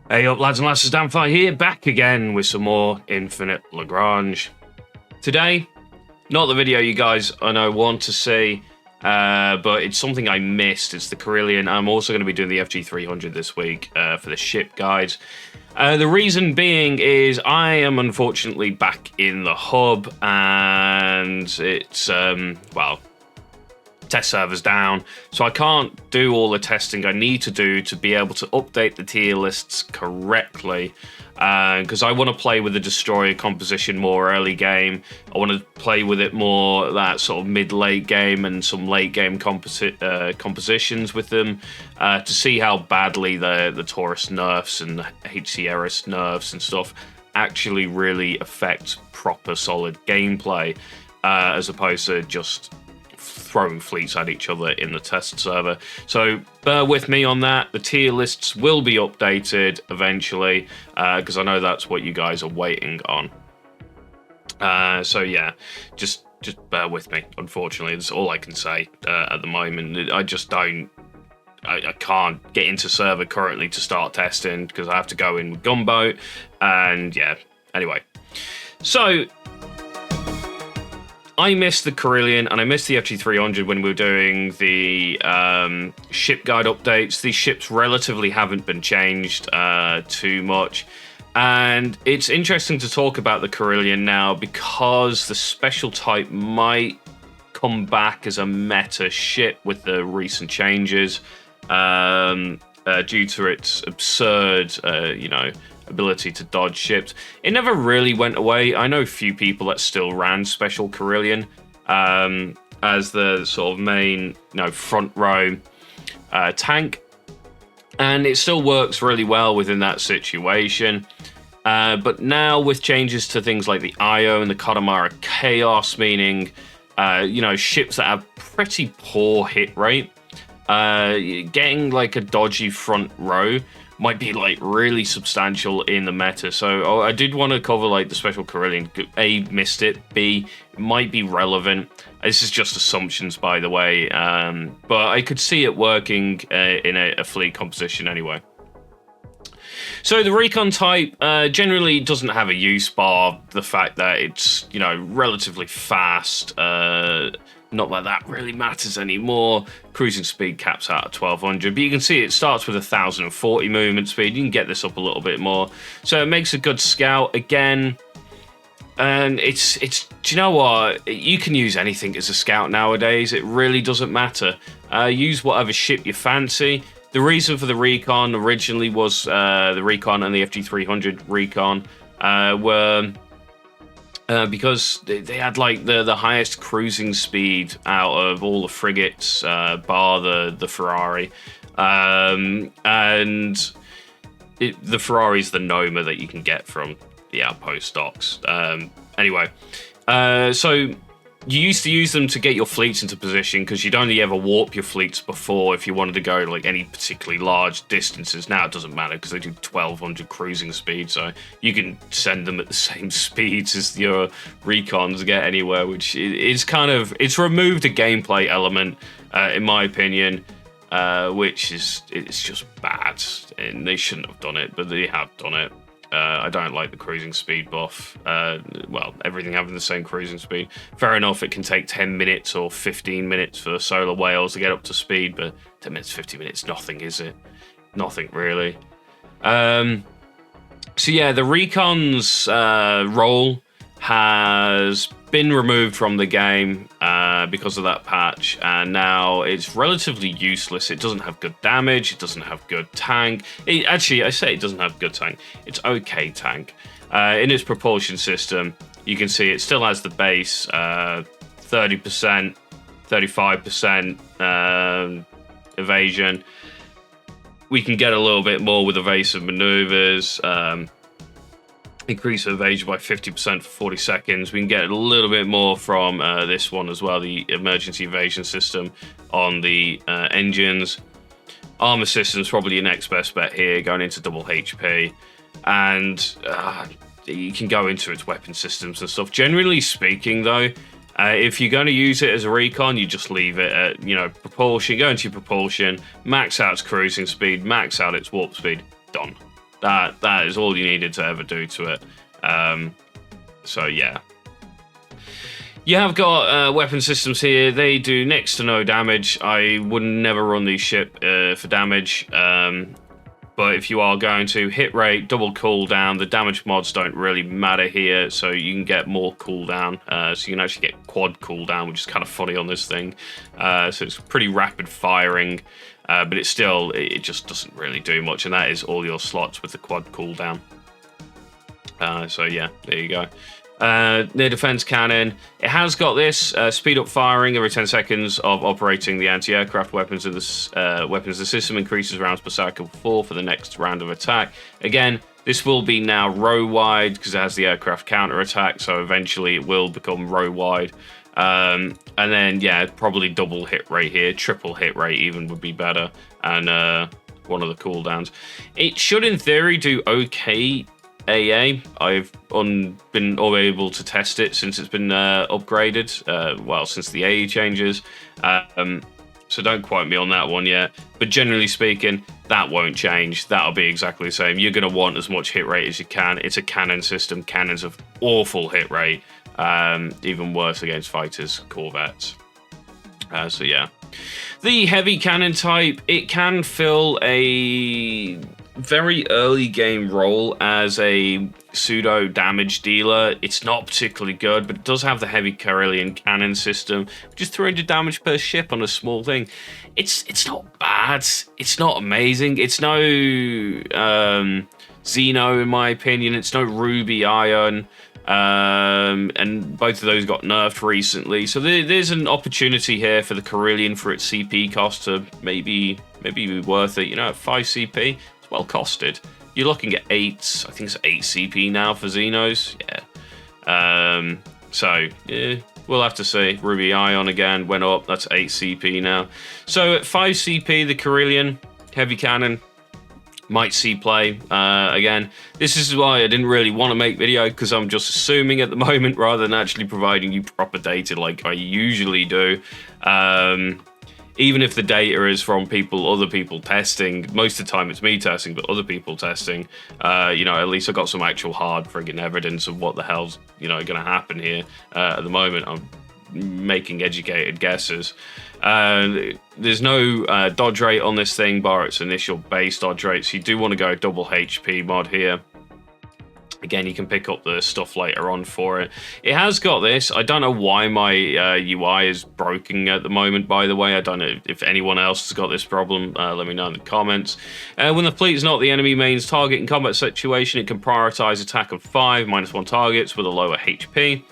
Hey up lads and lasses, Damphyre here, back again with some more Infinite Lagrange. Today, not the video you guys I know want to see, but it's something I missed. It's the Carilion. I'm also going to be doing the FG300 this week for the ship guides. The reason being is I am unfortunately back in the hub and it's, well, test server's down, so I can't do all the testing I need to do to be able to update the tier lists correctly, because I want to play with the destroyer composition more early game. I want to play with it more that sort of mid-late game and some late game compositions with them to see how badly the Taurus nerfs and the HCRS nerfs and stuff actually really affect proper solid gameplay, as opposed to just throwing fleets at each other in the test server. So bear with me on that. The tier lists will be updated eventually, because I know that's what you guys are waiting on. So yeah, just bear with me. Unfortunately, that's all I can say at the moment. I just don't. I can't get into server currently to start testing because I have to go in with Gunboat, and yeah. Anyway, so I missed the Carilion and I missed the FG300 when we were doing the ship guide updates. These ships relatively haven't been changed too much. And it's interesting to talk about the Carilion now because the special type might come back as a meta ship with the recent changes due to its absurd, ability to dodge ships. It never really went away. I know a few people that still ran Special Carilion as the sort of main, front row tank, and it still works really well within that situation. But now with changes to things like the Io and the Katamara Chaos, meaning ships that have pretty poor hit rate, getting like a dodgy front row might be like really substantial in the meta. So I did want to cover like the Special Carilion. A, missed it. B, it might be relevant. This is just assumptions, by the way, but I could see it working in a fleet composition anyway. So the recon type generally doesn't have a use bar the fact that it's relatively fast. Not that that really matters anymore. Cruising speed caps out at 1200, but you can see it starts with 1040 movement speed. You can get this up a little bit more, so it makes a good scout again. And it's do you know what? You can use anything as a scout nowadays. It really doesn't matter. Use whatever ship you fancy. The reason for the recon originally was the recon and the FG300 recon were because they had like the highest cruising speed out of all the frigates, bar the Ferrari, and the Ferrari's the Noma that you can get from the outpost docks. Anyway, so you used to use them to get your fleets into position because you'd only ever warp your fleets before if you wanted to go like any particularly large distances. Now it doesn't matter because they do 1200 cruising speed, so you can send them at the same speeds as your recons to get anywhere, which is it's removed a gameplay element, in my opinion, which it's just bad, and they shouldn't have done it, but they have done it. I don't like the cruising speed buff. Well, everything having the same cruising speed. Fair enough, it can take 10 minutes or 15 minutes for solar whales to get up to speed, but 10 minutes, 50 minutes, nothing, is it? Nothing, really. So yeah, the Recon's role has been removed from the game because of that patch, and now it's relatively useless. It doesn't have good damage, it doesn't have good tank. Actually, I say it doesn't have good tank. It's okay tank. In its propulsion system, you can see it still has the base 30%, 35% evasion. We can get a little bit more with evasive maneuvers. Increase evasion by 50% for 40 seconds. We can get a little bit more from this one as well, the emergency evasion system on the engines. Armor system's probably your next best bet here, going into double HP. And you can go into its weapon systems and stuff. Generally speaking, though, if you're going to use it as a recon, you just leave it at, propulsion, go into your propulsion, max out its cruising speed, max out its warp speed, done. That is all you needed to ever do to it. So yeah. You have got weapon systems here. They do next to no damage. I would never run these ship for damage. But if you are going to, hit rate, double cooldown, the damage mods don't really matter here, so you can get more cooldown. So you can actually get quad cooldown, which is kind of funny on this thing. So it's pretty rapid firing, but it just doesn't really do much, and that is all your slots with the quad cooldown. So yeah, there you go. Near defense cannon. It has got this speed up firing every 10 seconds of operating the anti-aircraft weapons of the weapons. The system increases rounds per cycle 4 for the next round of attack. Again, this will be now row wide because it has the aircraft counter attack, so eventually it will become row wide. And then yeah, probably double hit rate here, triple hit rate even would be better, and one of the cooldowns. It should in theory do okay AA. I've been able to test it since it's been upgraded, since the AA changes, so don't quote me on that one yet, but generally speaking, that won't change. That'll be exactly the same. You're going to want as much hit rate as you can. It's a cannon system. Cannons have awful hit rate, even worse against fighters, corvettes. So yeah. The heavy cannon type, it can fill a very early game role as a pseudo damage dealer. It's not particularly good, but it does have the heavy Carilion cannon system, which is 300 damage per ship on a small thing. It's not bad. It's not amazing. It's no Xeno in my opinion. It's no Ruby Iron. And both of those got nerfed recently, so there's an opportunity here for the Carilion for its CP cost to maybe be worth it. You know, at 5 CP, it's well costed. You're looking at 8, I think it's 8 CP now for Xenos. Yeah. So yeah, we'll have to see. Ruby Ion again went up. That's 8 CP now. So at 5 CP, the Carilion heavy cannon might see play. Again, this is why I didn't really want to make video, because I'm just assuming at the moment rather than actually providing you proper data like I usually do. Even if the data is from other people testing, most of the time it's me testing, but other people testing, at least I got some actual hard friggin' evidence of what the hell's, going to happen here. At the moment, I'm making educated guesses. There's no dodge rate on this thing, bar its initial base dodge rate, so you do want to go double HP mod here. Again, you can pick up the stuff later on for it. It has got this. I don't know why my UI is broken at the moment, by the way. I don't know if anyone else has got this problem. Let me know in the comments. When the fleet is not the enemy main's target in combat situation, it can prioritize attack of 5, -1 targets with a lower HP.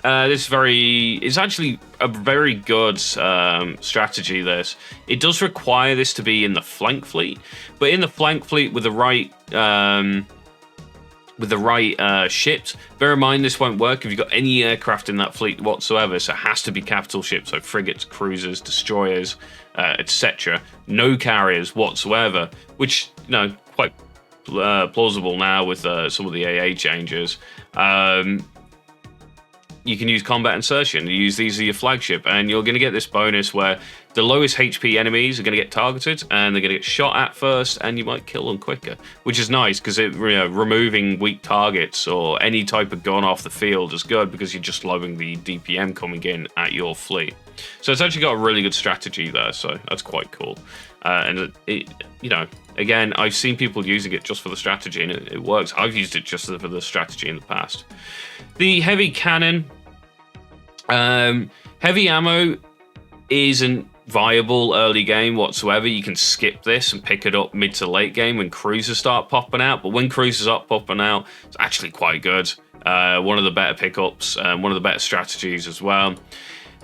It's actually a very good strategy, this. It does require this to be in the flank fleet, but in the flank fleet with the right ships. Bear in mind, this won't work if you've got any aircraft in that fleet whatsoever, so it has to be capital ships, so frigates, cruisers, destroyers, etc. No carriers whatsoever, which, quite plausible now with some of the AA changes. You can use combat insertion. You use these as your flagship, and you're going to get this bonus where the lowest HP enemies are going to get targeted, and they're going to get shot at first, and you might kill them quicker, which is nice because removing weak targets or any type of gun off the field is good because you're just slowing the DPM coming in at your fleet. So it's actually got a really good strategy there, so that's quite cool. And again, I've seen people using it just for the strategy, and it works. I've used it just for the strategy in the past. The heavy cannon, heavy ammo isn't viable early game whatsoever. You can skip this and pick it up mid to late game when cruisers start popping out, but when cruisers are popping out, it's actually quite good. One of the better pickups, one of the better strategies as well.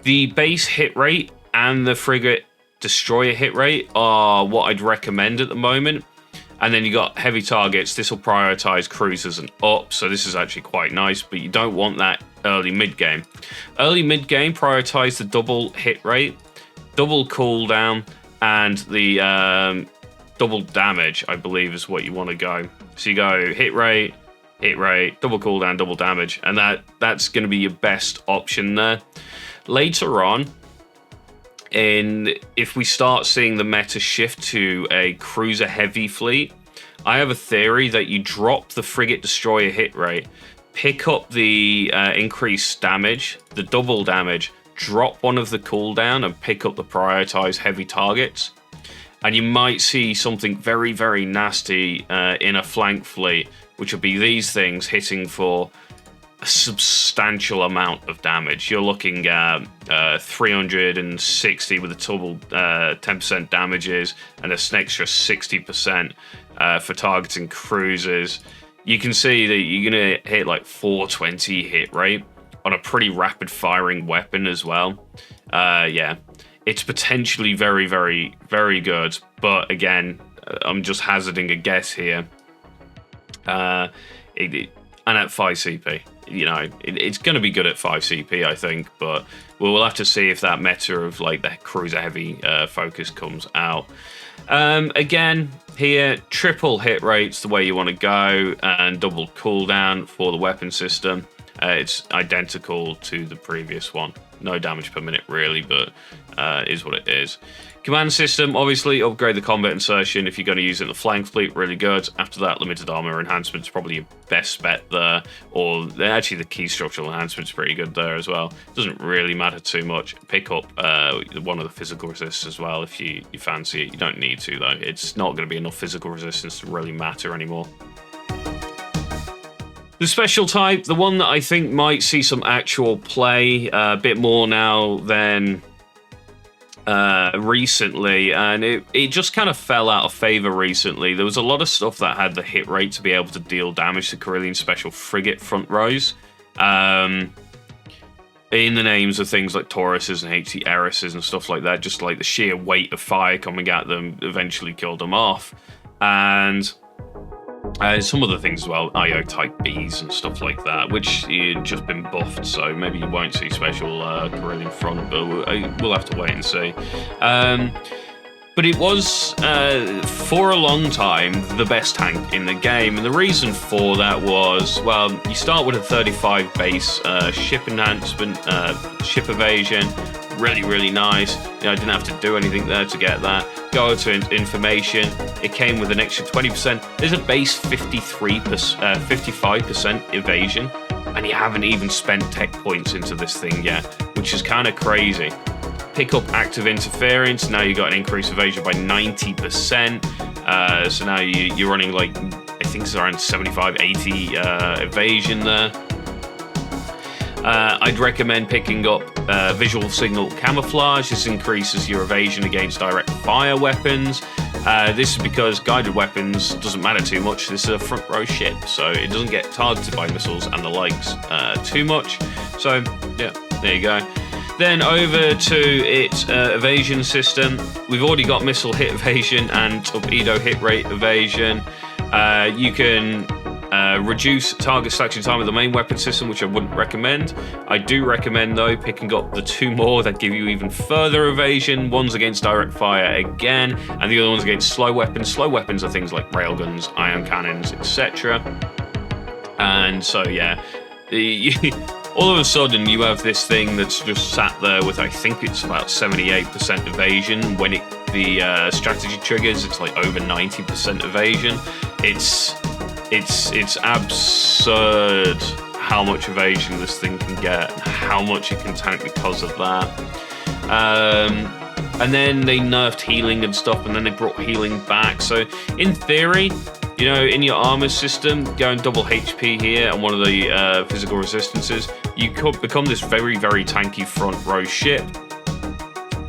The base hit rate and the frigate destroyer hit rate are what I'd recommend at the moment. And then you got heavy targets. This will prioritize cruisers and up, so this is actually quite nice, but you don't want that early mid game. Early mid game, prioritize the double hit rate, double cooldown, and the double damage, I believe is what you want to go. So you go hit rate, double cooldown, double damage, and that's going to be your best option there. Later on, if we start seeing the meta shift to a cruiser heavy fleet, I have a theory that you drop the frigate destroyer hit rate, pick up the increased damage, the double damage, drop one of the cooldown, and pick up the prioritized heavy targets. And you might see something very, very nasty in a flank fleet, which will be these things hitting for a substantial amount of damage. You're looking at 360 with a total 10% damages and an extra 60% for targeting cruisers. You can see that you're going to hit like 420 hit rate on a pretty rapid firing weapon as well. Yeah, it's potentially very, very, very good. But again, I'm just hazarding a guess here. And at 5 CP, you know, it's going to be good at 5 CP, I think, but we'll have to see if that meta of like the cruiser heavy focus comes out. Again, here, triple hit rates the way you want to go, and double cooldown for the weapon system. It's identical to the previous one. No damage per minute, really, but is what it is. Command system, obviously, upgrade the combat insertion if you're going to use it in the flank fleet, really good. After that, limited armor enhancement is probably your best bet there. Or actually, the key structural enhancement is pretty good there as well. Doesn't really matter too much. Pick up one of the physical resists as well if you fancy it. You don't need to, though. It's not going to be enough physical resistance to really matter anymore. The special type, the one that I think might see some actual play a bit more now than recently, and it just kind of fell out of favor recently. There was a lot of stuff that had the hit rate to be able to deal damage to Carilion special frigate front rows. In the names of things like Tauruses and HC Eris's and stuff like that, just like the sheer weight of fire coming at them eventually killed them off. And some other things as well, IO type Bs and stuff like that, which had just been buffed, so maybe you won't see special Carilion front, but we'll have to wait and see. But it was, for a long time, the best tank in the game, and the reason for that was, well, you start with a 35 base ship enhancement, ship evasion, really, really nice. You know, I didn't have to do anything there to get that. Go to information, it came with an extra 20%. There's a base 55% evasion, and you haven't even spent tech points into this thing yet, which is kind of crazy. Pick up active interference, now you got an increased evasion by 90%. So now you're running like, I think it's around 75, 80 evasion there. I'd recommend picking up visual signal camouflage. This increases your evasion against direct fire weapons. This is because guided weapons doesn't matter too much. This is a front row ship, so it doesn't get targeted by missiles and the likes too much. So yeah, there you go. Then over to its evasion system. We've already got missile hit evasion and torpedo hit rate evasion. You can reduce target selection time of the main weapon system, which I wouldn't recommend. I do recommend, though, picking up the two more that give you even further evasion. One's against direct fire again, and the other one's against slow weapons. Slow weapons are things like railguns, ion cannons, etc. And so, yeah, all of a sudden you have this thing that's just sat there with, I think it's about 78% evasion. When the strategy triggers, it's like over 90% evasion. It's absurd how much evasion this thing can get and how much it can tank because of that. And then they nerfed healing and stuff, and then they brought healing back. So in theory, you know, in your armor system, going double HP here and one of the physical resistances, you could become this very, very tanky front row ship.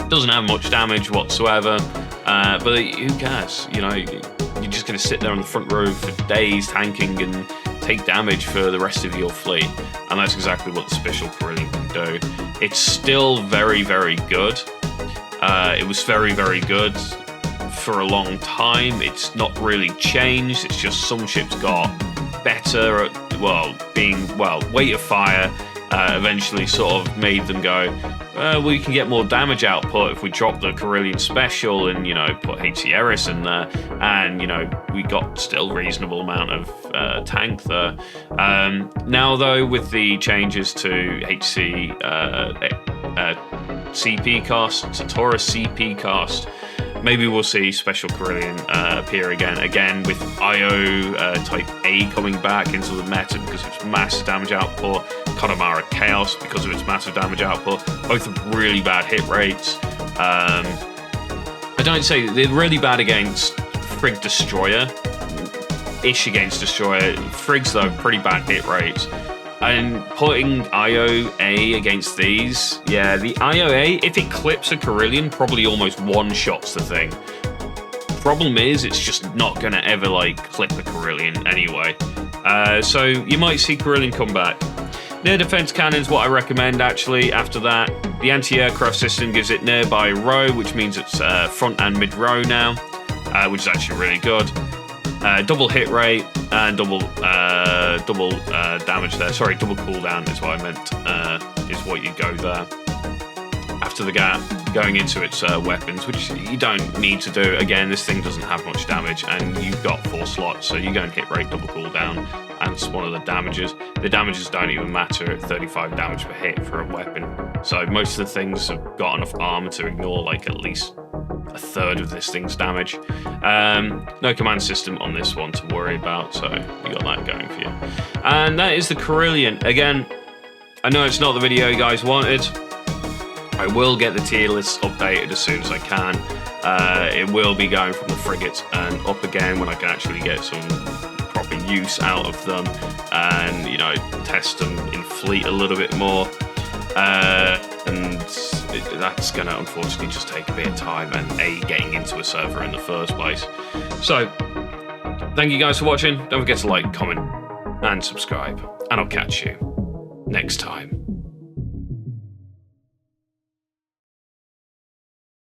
Doesn't have much damage whatsoever, but who cares? You know, you're just going to sit there on the front row for days tanking and take damage for the rest of your fleet. And that's exactly what the special Carilion can do. It's still very, very good. It was very, very good for a long time. It's not really changed. It's just some ships got better at, weight of fire eventually sort of made them go, well, you can get more damage output if we drop the Carilion special and, you know, put HC Eris in there. And, you know, we got still reasonable amount of tank there. Now, though, with the changes to HC CP cost, to Taurus CP cost, maybe we'll see Special Carilion appear again with IO Type A coming back into the meta because of its massive damage output, Connemara Chaos because of its massive damage output, both have really bad hit rates. I don't say they're really bad against Frigg Destroyer, ish against Destroyer. Friggs, though, pretty bad hit rates. And putting IOA against these, yeah, the IOA, if it clips a Carilion, probably almost one-shots the thing. Problem is, it's just not going to ever, like, clip a Carilion anyway. So you might see Carilion come back. Near defense cannon's what I recommend, actually. After that, the anti-aircraft system gives it nearby row, which means it's front and mid-row now, which is actually really good. Double hit rate and double damage there. Sorry, double cooldown is what I meant, is what you go there. After the gap, going into its weapons, which you don't need to do. Again, this thing doesn't have much damage, and you've got 4 slots, so you go and hit rate, double cooldown, and it's one of the damages. The damages don't even matter at 35 damage per hit for a weapon. So most of the things have got enough armor to ignore like at least a third of this thing's damage. No command system on this one to worry about, so you got that going for you. And that is the Carilion. Again, I know it's not the video you guys wanted. I will get the tier lists updated as soon as I can. It will be going from the frigates and up again when I can actually get some proper use out of them and, you know, test them in fleet a little bit more. And that's going to unfortunately just take a bit of time and getting into a server in the first place. So, thank you guys for watching. Don't forget to like, comment, and subscribe. And I'll catch you next time.